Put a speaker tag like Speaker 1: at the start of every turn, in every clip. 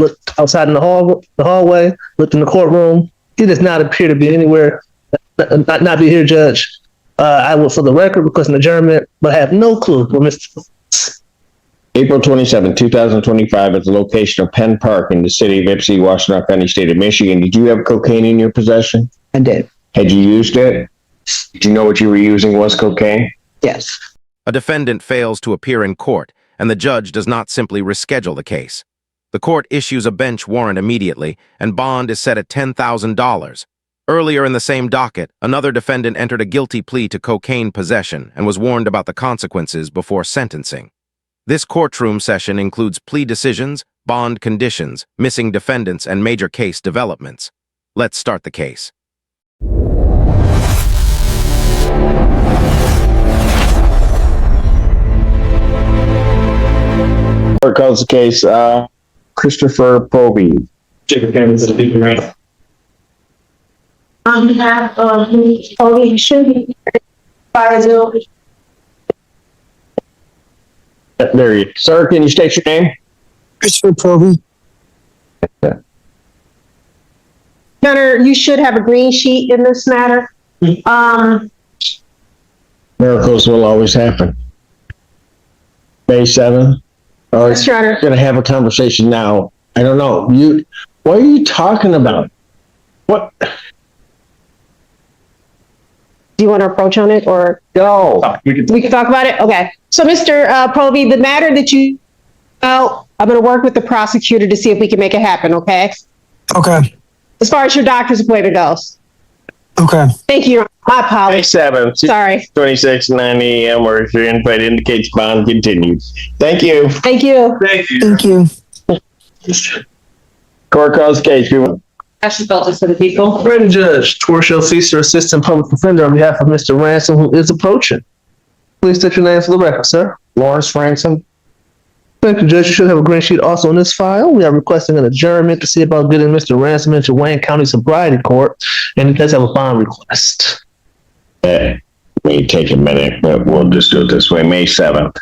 Speaker 1: looked outside in the hallway, looked in the courtroom. He does not appear to be anywhere, not be here, Judge. I will, for the record, request an adjournment, but I have no clue where Mr.
Speaker 2: April 27, 2025, at the location of Penn Park in the city of Ypsilanti, Washtenaw County, state of Michigan. Did you have cocaine in your possession?
Speaker 3: I did.
Speaker 2: Had you used it? Did you know what you were using was cocaine?
Speaker 3: Yes.
Speaker 4: A defendant fails to appear in court, and the judge does not simply reschedule the case. The court issues a bench warrant immediately, and bond is set at $10,000. Earlier in the same docket, another defendant entered a guilty plea to cocaine possession and was warned about the consequences before sentencing. This courtroom session includes plea decisions, bond conditions, missing defendants, and major case developments. Let's start the case.
Speaker 2: Court calls the case Christopher Povey.
Speaker 5: Jacob Cameron's the people, right?
Speaker 6: On behalf of Povey, should be by Zoom.
Speaker 2: There you go. Sir, can you state your name?
Speaker 3: Christopher Povey.
Speaker 6: Gunner, you should have a green sheet in this matter.
Speaker 2: Miracles will always happen. May 7th. Oh,
Speaker 6: Yes, Your Honor.
Speaker 2: Going to have a conversation now. I don't know. What are you talking about? What?
Speaker 6: Do you want to approach on it, or
Speaker 2: No.
Speaker 5: We can
Speaker 6: we can talk about it? Okay. So, Mr. Povey, the matter that I'm going to work with the prosecutor to see if we can make it happen. Okay.
Speaker 3: Okay.
Speaker 6: As far as your doctor's appointment goes.
Speaker 3: Okay.
Speaker 6: Thank you. Your Honor. My
Speaker 2: May
Speaker 6: apologies.
Speaker 2: 7th.
Speaker 6: Sorry.
Speaker 2: 26, 9 a.m. or if your invite indicates bond continued. Thank you.
Speaker 6: Thank you.
Speaker 5: thank you.
Speaker 3: Thank you.
Speaker 2: Court calls case. People.
Speaker 7: Ashley Feltus for the people.
Speaker 1: Ready, Judge. Torshell Feaster, Assistant Public Defender, on behalf of Mr. Ransom, who is approaching. Please state your name for the record, sir.
Speaker 2: Lawrence Ransom.
Speaker 1: Thank you, Judge. You should have a green sheet also in this file. We are requesting an adjournment to see about getting Mr. Ransom into Wayne County Sobriety Court, and he does have a bond request.
Speaker 2: May take a minute, but we'll just do it this way. May 7th,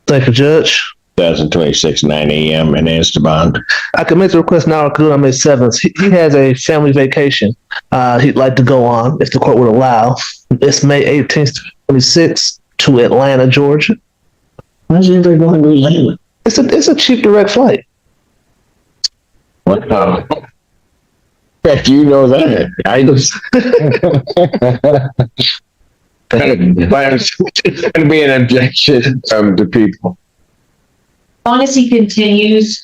Speaker 1: Thank you, Judge.
Speaker 2: 2026, 9 a.m. and is the bond.
Speaker 1: I can make the request now or could on May 7th. He has a family vacation he'd like to go on if the court would allow. It's May 18th to 26th to Atlanta, Georgia.
Speaker 2: Why's anybody going to Atlanta?
Speaker 1: It's a cheap direct flight.
Speaker 2: What? If you know that, I just. It's going to be an objection to people.
Speaker 7: As long as he continues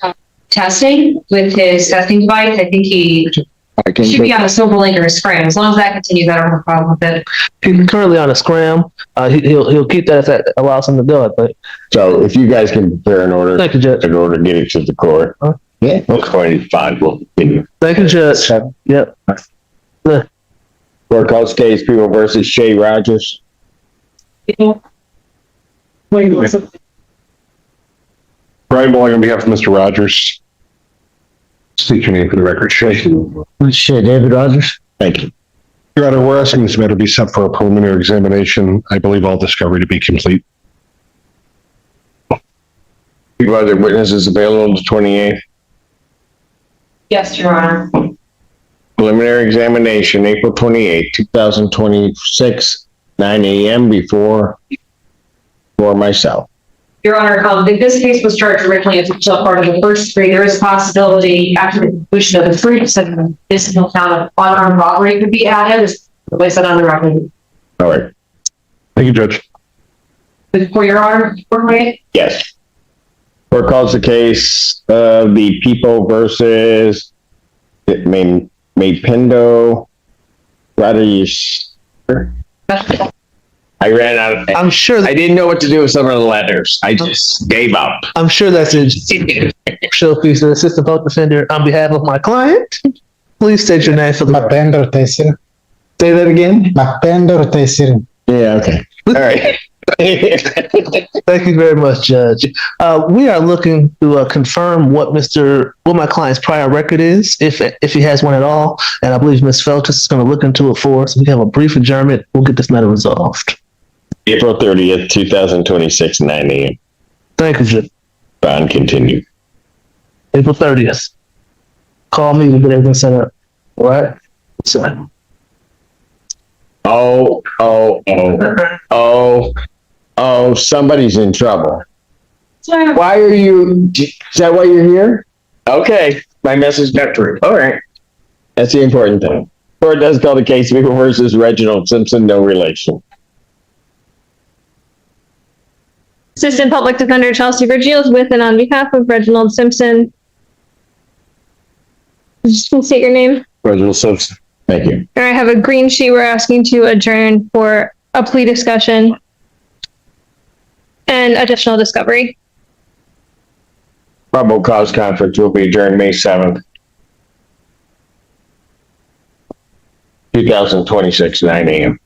Speaker 7: testing with his testing device, I think he should be on a silver link or a scram. As long as that continues, I don't have a problem with it.
Speaker 1: He's currently on a scram. He'll keep that if that allows him to do it. But
Speaker 2: So if you guys can prepare an order,
Speaker 1: thank you, Judge.
Speaker 2: in order to get it to the court. Yeah, it's going to be fine. We'll continue.
Speaker 1: Thank you, Judge. Yep.
Speaker 2: Court calls case People versus Shay Rogers.
Speaker 5: Brian Mulling on behalf of Mr. Rogers. State your name for the record, Shay.
Speaker 2: Shay David Rogers. Thank you.
Speaker 5: Your Honor, we're asking this matter to be set for a preliminary examination. I believe all discovery to be complete.
Speaker 2: People other witnesses available the 28th.
Speaker 7: Yes, Your Honor.
Speaker 2: Preliminary examination, April 28th, 2026, 9 a.m. before myself.
Speaker 7: Your Honor, if this case was charged originally as a part of the first degree, there is a possibility after the completion of the proofs and this count of unarmed robbery could be added. As place that on the record.
Speaker 2: All right.
Speaker 5: Thank you, Judge.
Speaker 7: For Your Honor,
Speaker 2: Yes. Court calls the case of the People versus Maypindo Rodriguez. I ran out of.
Speaker 1: I'm sure.
Speaker 2: I didn't know what to do with some of the letters. I just gave up.
Speaker 1: I'm sure that's it. Torshell Feaster, Assistant Public Defender, on behalf of my client. Please state your name for the record.
Speaker 3: Mapendo Tesir.
Speaker 2: Say that again?
Speaker 3: Mapendo Tesir.
Speaker 2: Yeah, okay. All right.
Speaker 1: Thank you very much, Judge. We are looking to confirm what my client's prior record is, if he has one at all. And I believe Ms. Feltus is going to look into it for us. We can have a brief adjournment. We'll get this matter resolved.
Speaker 2: April 30th, 2026, 9 a.m.
Speaker 1: Thank you, Judge.
Speaker 2: Bond continued.
Speaker 1: April 30th. call me, we'll get everything set up. All right? So,
Speaker 2: Somebody's in trouble. Why are you, is that why you're here? Okay, my message got through. All right. That's the important thing. Court does call the case People versus Reginald Simpson, no relation.
Speaker 8: Assistant Public Defender Chelsea Virgil is with and on behalf of Reginald Simpson. Just can state your name.
Speaker 2: Reginald Simpson. Thank you.
Speaker 8: And I have a green sheet we're asking to adjourn for a plea discussion and additional discovery.
Speaker 2: Probable cause conference will be adjourned May 7th, 2026, 9 a.m.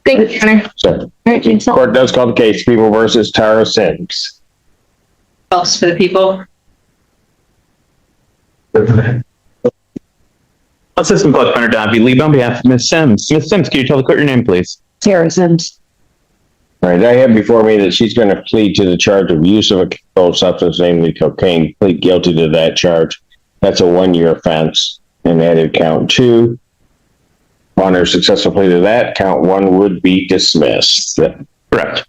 Speaker 8: Thank you, Your Honor.
Speaker 2: So,
Speaker 8: Alright, Jason.
Speaker 2: court does call the case People versus Tara Sims.
Speaker 7: Else for the people.
Speaker 9: Assistant Public Defender Don B. Lee on behalf of Ms. Sims. Ms. Sims, can you tell the court your name, please?
Speaker 10: Tara Sims.
Speaker 2: All right, I have before me that she's going to plead to the charge of use of a controlled substance, namely cocaine, plead guilty to that charge. That's a 1-year offense, and added count 2. On her successful plea to that, count 1 would be dismissed.
Speaker 9: Correct.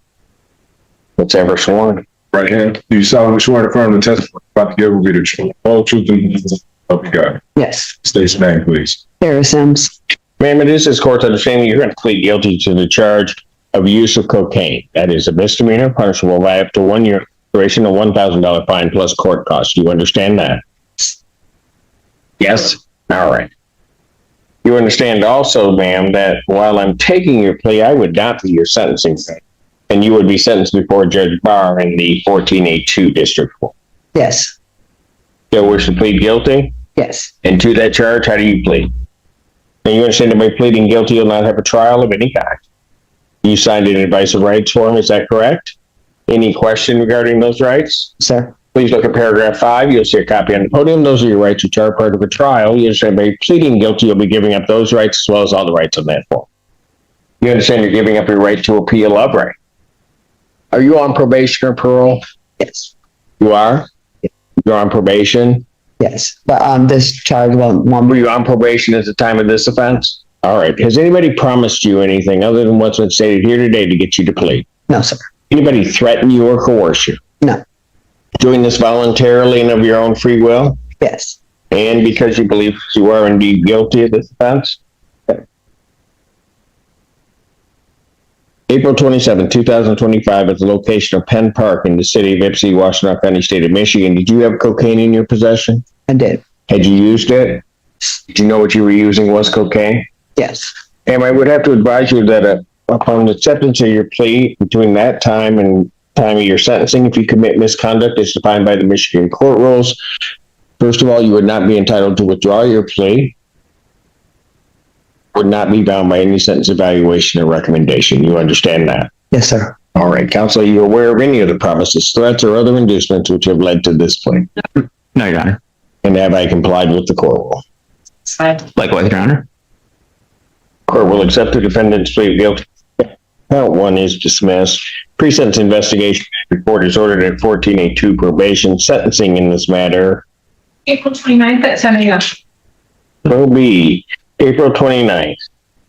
Speaker 2: What's ever sworn?
Speaker 11: Right hand. Do you solemnly swear to affirm the testimony about to give will be the truth, whole truth, and help you God?
Speaker 10: Yes.
Speaker 11: State your name, please.
Speaker 10: Tara Sims.
Speaker 2: Ma'am, it is this court's understanding you're going to plead guilty to the charge of use of cocaine. That is a misdemeanor, punishable by up to 1 year duration, a $1,000 fine plus court costs. Do you understand that? Yes? All right. You understand also, ma'am, that while I'm taking your plea, I would not be your sentencing judge, and you would be sentenced before Judge Barr in the 14A2 District Court.
Speaker 10: Yes.
Speaker 2: Still wish to plead guilty?
Speaker 10: Yes.
Speaker 2: And to that charge, how do you plead? And you understand that by pleading guilty, you'll not have a trial of any kind. You signed an advice of rights form, is that correct? Any question regarding those rights?
Speaker 10: Sir.
Speaker 2: Please look at paragraph 5. You'll see a copy on the podium. Those are your rights which are part of a trial. You understand by pleading guilty, you'll be giving up those rights as well as all the rights on that form. You understand you're giving up your right to appeal of right. Are you on probation or parole?
Speaker 10: Yes.
Speaker 2: You are? You're on probation?
Speaker 10: Yes. But this charge
Speaker 2: Were you on probation at the time of this offense? All right. Has anybody promised you anything other than what's been stated here today to get you to plead?
Speaker 10: No, sir.
Speaker 2: Anybody threaten you or coerce you?
Speaker 10: No.
Speaker 2: Doing this voluntarily and of your own free will?
Speaker 10: Yes.
Speaker 2: And because you believe you are indeed guilty of this offense? Okay. April 27, 2025, at the location of Penn Park in the city of Ypsi, Washtenaw County, state of Michigan. Did you have cocaine in your possession?
Speaker 10: I did.
Speaker 2: Had you used it? Did you know what you were using was cocaine?
Speaker 10: Yes.
Speaker 2: And I would have to advise you that upon acceptance of your plea, between that time and time of your sentencing, if you commit misconduct as defined by the Michigan court rules, first of all, you would not be entitled to withdraw your plea, would not be bound by any sentence evaluation or recommendation. You understand that?
Speaker 10: Yes, sir.
Speaker 2: All right, counsel, are you aware of any of the promises, threats, or other inducements which have led to this plea?
Speaker 9: No, Your Honor.
Speaker 2: And have I complied with the court rule?
Speaker 9: Likewise, Your Honor.
Speaker 2: Court will accept the defendant's plea of guilty. Count 1 is dismissed. Pre-sentence investigation report is ordered at 14A2 probation. Sentencing in this matter
Speaker 7: April 29th at 10 a.m.
Speaker 2: will be April 29th,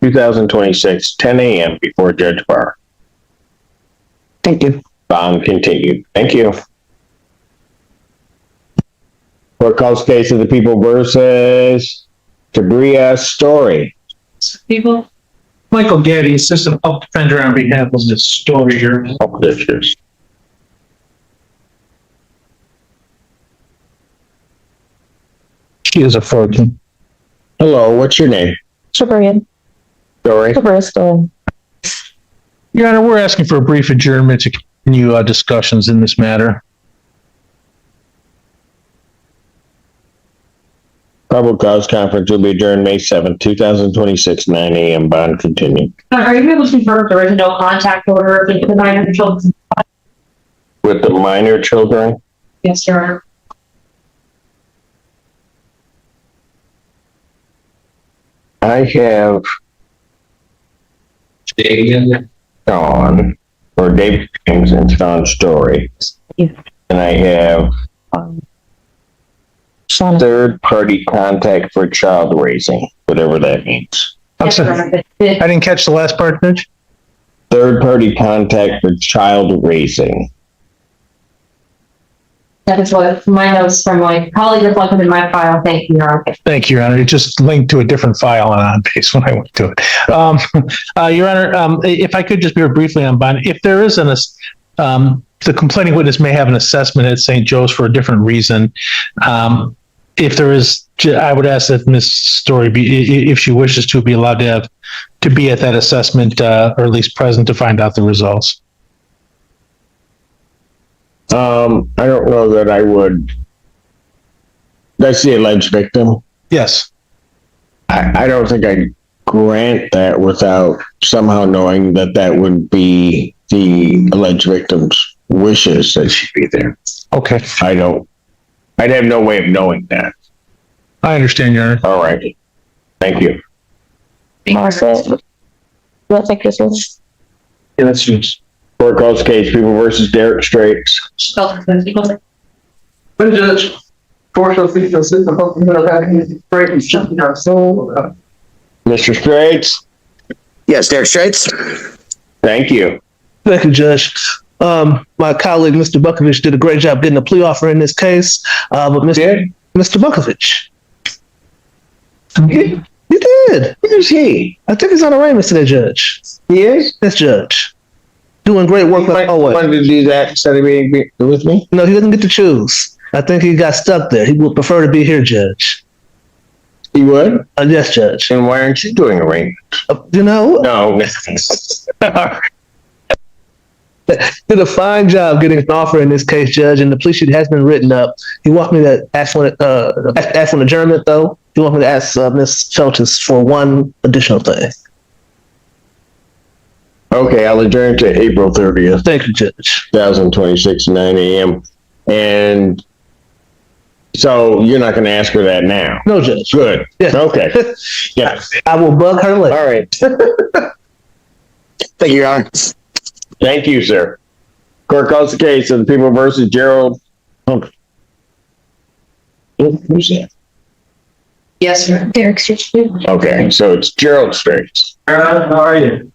Speaker 2: 2026, 10 a.m. before Judge Barr.
Speaker 10: Thank you.
Speaker 2: Bond continued. Thank you. Court calls case of the People versus Story.
Speaker 7: People.
Speaker 1: Michael Getty, Assistant Public Defender on behalf of the Story here.
Speaker 2: Publishers.
Speaker 1: She is a virgin.
Speaker 2: Hello, what's your name?
Speaker 8: Shabrian.
Speaker 2: Story.
Speaker 8: Bristol.
Speaker 1: Your Honor, we're asking for a brief adjournment to continue discussions in this matter.
Speaker 2: Probable cause conference will be adjourned May 7th, 2026, 9 a.m. Bond continued.
Speaker 7: Are you able to confirm if there is no contact order with the minor children?
Speaker 2: With the minor children?
Speaker 7: Yes, Your Honor.
Speaker 2: I have David Sean, or David James and Sean Story.
Speaker 8: Yeah.
Speaker 2: And I have third-party contact for child raising, whatever that means.
Speaker 1: I'm sorry. I didn't catch the last part, Judge.
Speaker 2: Third-party contact for child raising.
Speaker 7: That is what my notes from my colleague reflected in my file. Thank you, Your Honor.
Speaker 1: Thank you, Your Honor. It just linked to a different file on base when I went to it. Your Honor, if I could just be briefly on bond, if there is the complaining witness may have an assessment at St. Joe's for a different reason. If there is, I would ask that Ms. Story be, if she wishes to, be allowed to be at that assessment or at least present to find out the results.
Speaker 2: I don't know that I would. That's the alleged victim.
Speaker 1: Yes.
Speaker 2: I don't think I'd grant that without somehow knowing that that would be the alleged victim's wishes that she be there.
Speaker 1: Okay.
Speaker 2: I'd have no way of knowing that.
Speaker 1: I understand, Your Honor.
Speaker 2: All right. Thank you.
Speaker 8: Marcel, let's take this one.
Speaker 2: Yeah, that's just. Court calls case People versus Derek Straits.
Speaker 7: Mr.
Speaker 1: Judge,
Speaker 2: Mr. Straits.
Speaker 12: Yes, Derek Straits.
Speaker 2: Thank you.
Speaker 1: Thank you, Judge. My colleague, Mr. Bukovich, did a great job getting a plea offer in this case. But Mr. Bukovich. He did.
Speaker 2: Where's he?
Speaker 1: I think he's on arraignment today, Judge.
Speaker 2: He is?
Speaker 1: Yes, Judge. Doing great work like always.
Speaker 2: Wanted to do that instead of being with me?
Speaker 1: No, he doesn't get to choose. I think he got stuck there. He would prefer to be here, Judge.
Speaker 2: He would?
Speaker 1: Yes, Judge.
Speaker 2: And why aren't you doing arraignment?
Speaker 1: No. Did a fine job getting an offer in this case, Judge, and the plea sheet has been written up. He wants me to ask for an adjournment, though. He wants me to ask Ms. Feltus for one additional thing.
Speaker 2: Okay, I'll adjourn to April 30th.
Speaker 1: Thank you, Judge.
Speaker 2: 2026, 9 a.m. And so you're not going to ask her that now?
Speaker 1: No, Judge.
Speaker 2: Good.
Speaker 1: Yes.
Speaker 2: Okay. Yeah.
Speaker 1: I will bug her later.
Speaker 2: All right.
Speaker 12: Thank you, Your Honor.
Speaker 2: Thank you, sir. Court calls the case of the People versus Gerald. Who's that?
Speaker 7: Yes, sir. Derek Straits.
Speaker 2: Okay, so it's Gerald Straits.
Speaker 13: How are you?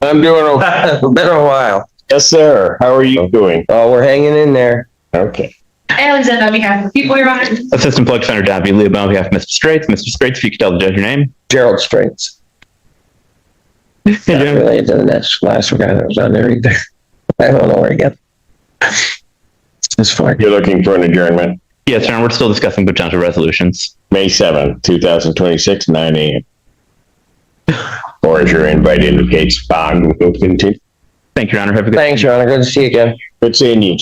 Speaker 2: I'm doing okay.
Speaker 13: It's been a while.
Speaker 2: Yes, sir. How are you doing?
Speaker 13: Oh, we're hanging in there.
Speaker 2: Okay.
Speaker 7: Alexander, on behalf of the people, Your Honor.
Speaker 9: Assistant Public Defender Don B. Lieb on behalf of Mr. Straits. Mr. Straits, if you could tell the judge your name.
Speaker 13: Gerald Straits. Not related to the next last guy that was on there either. I don't know where he got. It's fine.
Speaker 2: You're looking for an adjournment?
Speaker 9: Yes, Your Honor, we're still discussing potential resolutions.
Speaker 2: May 7th, 2026, 9 a.m. Or as your invite indicates, bond will continue.
Speaker 9: Thank you, Your Honor. Have a good
Speaker 13: Thanks, Your Honor. Good to see you again.
Speaker 2: Good seeing you.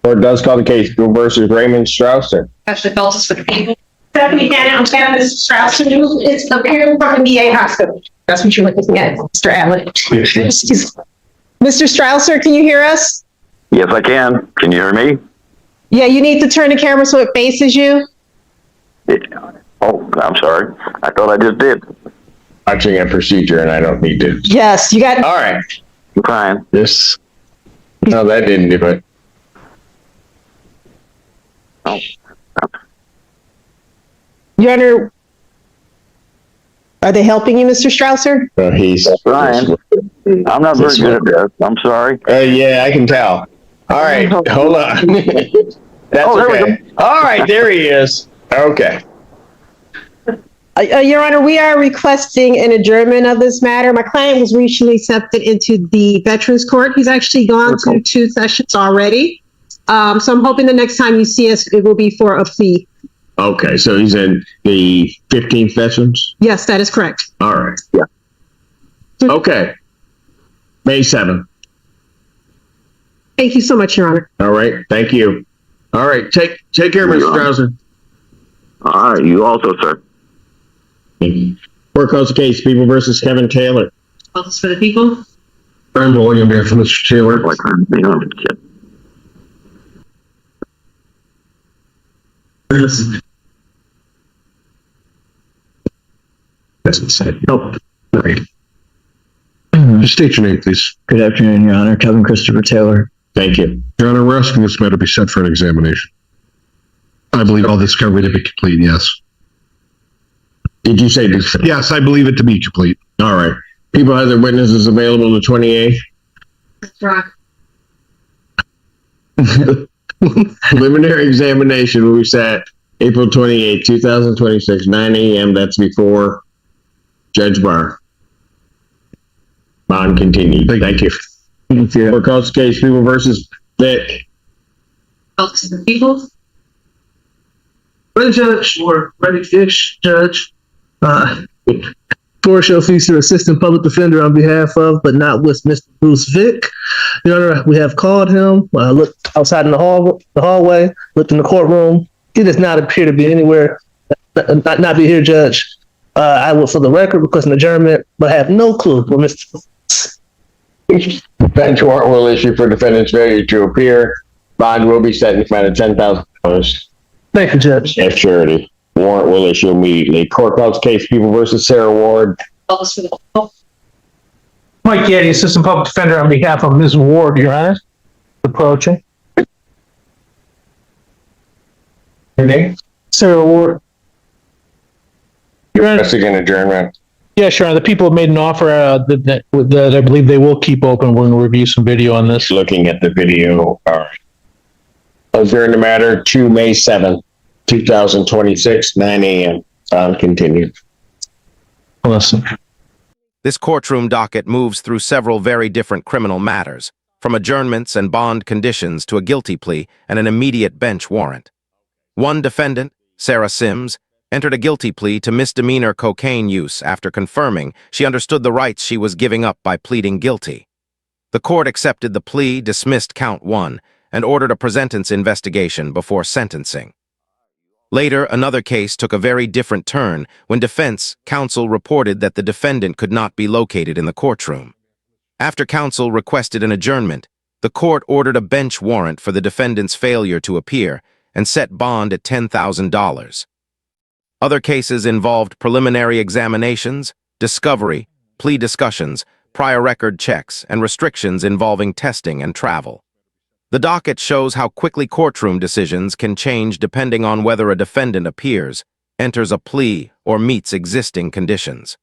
Speaker 2: Court does call the case People versus Raymond Strausser.
Speaker 7: Ashley Feltus for the people.
Speaker 6: Stephanie Cannon, I'm Shannon, Mr. Strauss, it's appearing from the VA hospital. That's what you're looking at, Mr. Allen. Mr. Strausser, can you hear us?
Speaker 14: Yes, I can. Can you hear me?
Speaker 6: Yeah, you need to turn the camera so it faces you.
Speaker 14: Oh, I'm sorry. I thought I just did.
Speaker 2: Watching a procedure and I don't need to.
Speaker 6: Yes, you got.
Speaker 2: All right.
Speaker 14: You're fine.
Speaker 2: This. No, that didn't do it.
Speaker 14: Oh.
Speaker 6: Your Honor, are they helping you, Mr. Strausser?
Speaker 2: He's
Speaker 14: Ryan. I'm not very good at this. I'm sorry.
Speaker 2: Yeah, I can tell. All right, hold on. That's okay. All right, there he is. Okay.
Speaker 6: Your Honor, we are requesting an adjournment of this matter. My client was recently accepted into the Veterans Court. He's actually gone through 2 sessions already. So I'm hoping the next time you see us, it will be for a plea.
Speaker 2: Okay, so he's in the 15th Veterans?
Speaker 6: Yes, that is correct.
Speaker 2: All right. Yeah. Okay. May 7th.
Speaker 6: Thank you so much, Your Honor.
Speaker 2: All right. Thank you. All right. Take care, Mr. Strauser.
Speaker 14: All right. You also, sir.
Speaker 2: Court calls the case People versus Kevin Taylor.
Speaker 7: Feltus for the people.
Speaker 5: I'm William here for Mr. Taylor. Doesn't say. Nope. Right. Just state your name, please.
Speaker 10: Good afternoon, Your Honor. Kevin Christopher Taylor.
Speaker 2: Thank you.
Speaker 5: Your Honor, we're asking this matter be set for an examination. I believe all discovery to be complete, yes.
Speaker 2: Did you say this?
Speaker 5: Yes, I believe it to be complete.
Speaker 2: All right. People have their witnesses available the 28th. Preliminary examination will be set April 28th, 2026, 9 a.m. That's before Judge Barr. Bond continued. Thank you. Court calls case People versus Vic.
Speaker 6: People?
Speaker 1: Ready, Judge, or ready-ish, Judge. Forest Officer, Assistant Public Defender on behalf of, but not with Mr. Bruce Vick. Your Honor, we have called him, looked outside in the hallway, looked in the courtroom. He does not appear to be anywhere, not be here, Judge. I will, for the record, request an adjournment, but have no clue where Mr.
Speaker 2: Bench warrant will issue for defendant's failure to appear. Bond will be set in the amount of $10,000.
Speaker 1: Thank you, Judge.
Speaker 2: As surety. Warrant will issue immediately. Court calls case People versus Sarah Ward.
Speaker 15: Mike Getty, Assistant Public Defender on behalf of Ms. Ward, Your Honor. Approaching. Your name? Sarah Ward. Your Honor.
Speaker 2: Again, adjournment.
Speaker 15: Yes, Your Honor. The people have made an offer that I believe they will keep open. We're going to review some video on this.
Speaker 2: Looking at the video. All right. Adjourn the matter to May 7th, 2026, 9 a.m. Continued.
Speaker 15: Listen.
Speaker 4: This courtroom docket moves through several very different criminal matters, from adjournments and bond conditions to a guilty plea and an immediate bench warrant. One defendant, Sarah Sims, entered a guilty plea to misdemeanor cocaine use after confirming she understood the rights she was giving up by pleading guilty. The court accepted the plea, dismissed count 1, and ordered a presentence investigation before sentencing. Later, another case took a very different turn when defense counsel reported that the defendant could not be located in the courtroom. After counsel requested an adjournment, the court ordered a bench warrant for the defendant's failure to appear and set bond at $10,000. Other cases involved preliminary examinations, discovery, plea discussions, prior record checks, and restrictions involving testing and travel. The docket shows how quickly courtroom decisions can change depending on whether a defendant appears, enters a plea, or meets existing conditions.